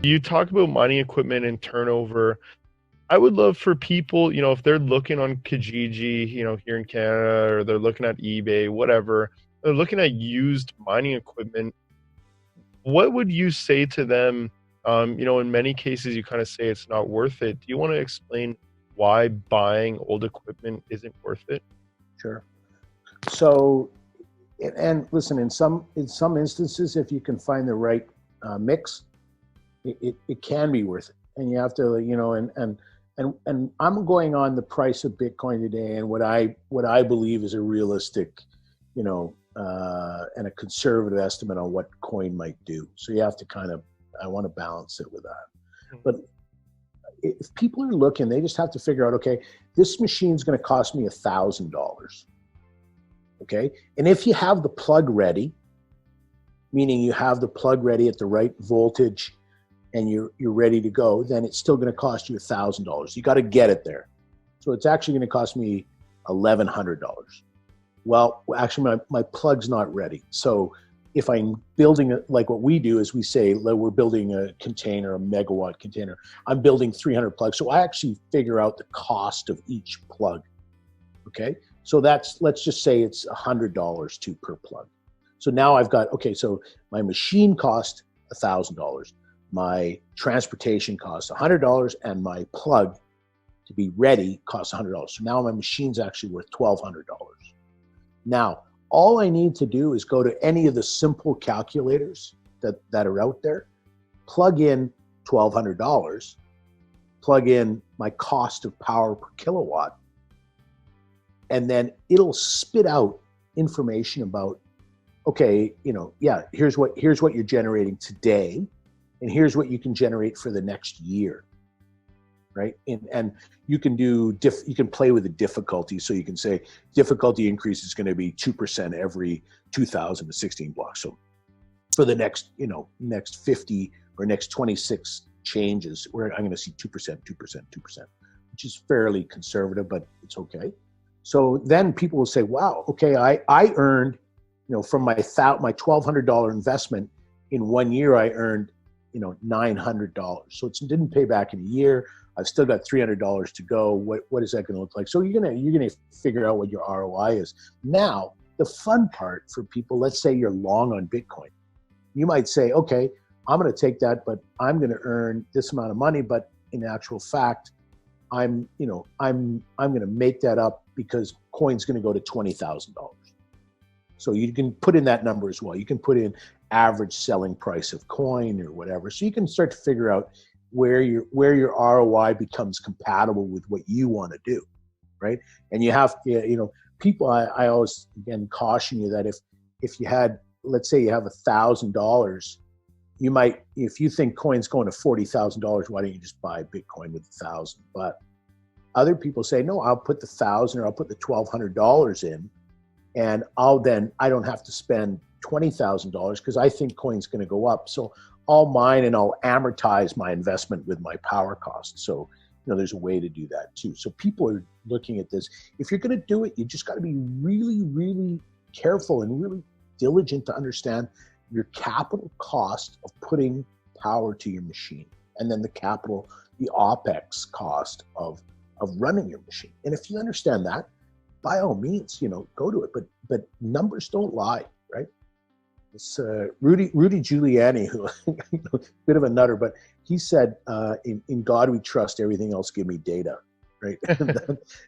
You talk about mining equipment and turnover. I would love for people, if they're looking on Kijiji, here in Canada, or they're looking at eBay, whatever, they're looking at used mining equipment. What would you say to them? In many cases, you kind of say it's not worth it. Do you want to explain why buying old equipment isn't worth it? Sure. So, and listen, in some instances, if you can find the right mix, it can be worth it. And you have to, and I'm going on the price of Bitcoin today, and what I believe is a realistic, and a conservative estimate on what coin might do. So you have to I want to balance it with that. But if people are looking, they just have to figure out, okay, this machine's going to cost me $1,000. Okay. And if you have the plug ready, meaning you have the plug ready at the right voltage and you're ready to go, then it's still going to cost you $1,000. You got to get it there. So it's actually going to cost me $1,100. Well, actually my plug's not ready. So if I'm building it, like what we do is we say, we're building a container, a megawatt container. I'm building 300 plugs. So I actually figure out the cost of each plug. Okay. So let's just say it's $100 per plug. So now I've got, okay, so my machine cost $1,000. My transportation costs $100, and my plug to be ready costs $100. So now my machine's actually worth $1,200. Now, all I need to do is go to any of the simple calculators that are out there, plug in $1,200, plug in my cost of power per kilowatt, and then it'll spit out information about, okay, here's what you're generating today, and here's what you can generate for the next year, right? And you can you can play with the difficulty. So you can say difficulty increase is going to be 2% every 2016 blocks. So for the next 50 or next 26 changes, where I'm going to see 2%, 2%, 2%, which is fairly conservative, but it's okay. So then people will say, wow, okay, I earned, from my $1,200 investment in 1 year, I earned, $900. So it didn't pay back in a year. I've still got $300 to go. What is that going to look like? So you're gonna figure out what your ROI is. Now, the fun part for people, let's say you're long on Bitcoin. You might say, okay, I'm going to take that, but I'm going to earn this amount of money. But in actual fact, I'm going to make that up because coin's going to go to $20,000. So you can put in that number as well. You can put in average selling price of coin or whatever. So you can start to figure out where your ROI becomes compatible with what you want to do, right? And you have, people, I always, again, caution you that if you had, let's say you have $1,000, you might, if you think coin's going to $40,000, why don't you just buy Bitcoin with 1,000? But other people say, no, I'll put the 1,000 or I'll put the $1,200 in, and I don't have to spend $20,000 because I think coin's going to go up. So I'll mine and I'll amortize my investment with my power costs. So, there's a way to do that too. So people are looking at this. If you're going to do it, you just got to be really, really careful and really diligent to understand your capital cost of putting power to your machine, and then the OpEx cost of running your machine. And if you understand that, by all means, go to it. But numbers don't lie, right? It's Rudy Giuliani, who bit of a nutter, but he said, "In God we trust. Everything else give me data." Right?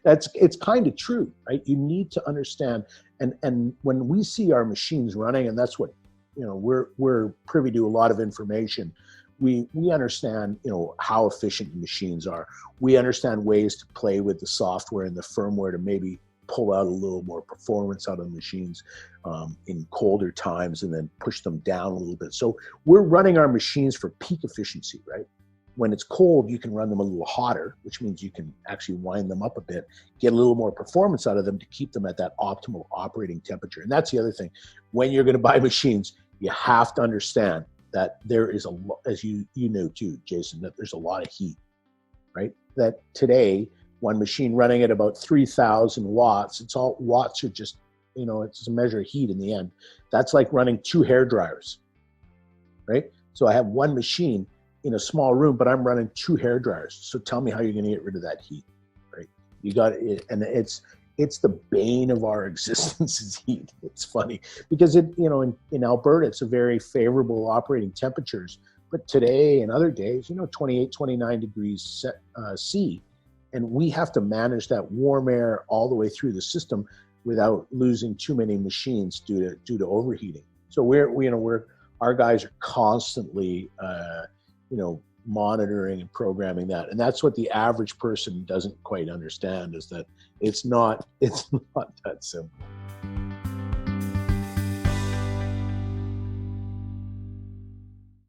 It's kind of true, right? You need to understand, and when we see our machines running, and that's what we're privy to a lot of information. We understand how efficient the machines are. We understand ways to play with the software and the firmware to maybe pull out a little more performance out of the machines in colder times, and then push them down a little bit. So we're running our machines for peak efficiency, right? When it's cold, you can run them a little hotter, which means you can actually wind them up a bit, get a little more performance out of them to keep them at that optimal operating temperature. And that's the other thing. When you're going to buy machines, you have to understand that there is as you know too, Jason, that there's a lot of heat, right? That today, one machine running at about 3,000 watts, watts are just, it's just a measure of heat in the end. That's like running 2 hair dryers, right? So I have one machine, in a small room, but I'm running 2 hair dryers. So tell me how you're going to get rid of that heat, right? You got it, and it's the bane of our existence is heat. It's funny because in Alberta, it's a very favorable operating temperatures. But today and other days, 28, 29 degrees C, and we have to manage that warm air all the way through the system without losing too many machines due to overheating. So our guys are constantly, monitoring and programming that, and that's what the average person doesn't quite understand, is that it's not that simple.